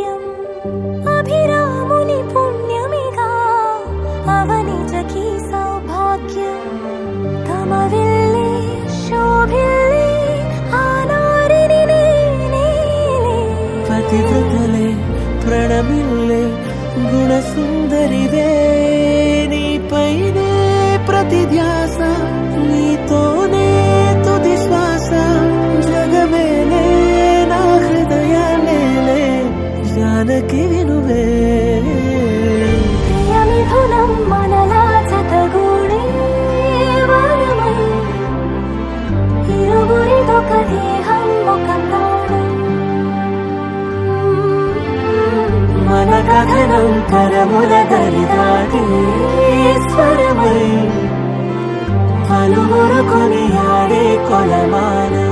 భాగ్యం అభిరాముని పుణ్యమిగా అవనిజకి సౌభాగ్యం తమవిల్లే శోభిల్లే ఆనారిని నేనే పతివ్రతలే ప్రణమిల్లే గుణసుందరివే నీపైనే ప్రతి ధ్యాస నీతోనే తుది శ్వాస జగమేలే నా హృదయాలేలే జానకి వినువే ప్రియమిథునం మనలా జతగూడే వరమై ఇరువురిదొక దేహం ఒక ప్రాణం మన కథనం కరముల దరిదాటి స్వరమై పలువురు కొనియాడే కొలమానం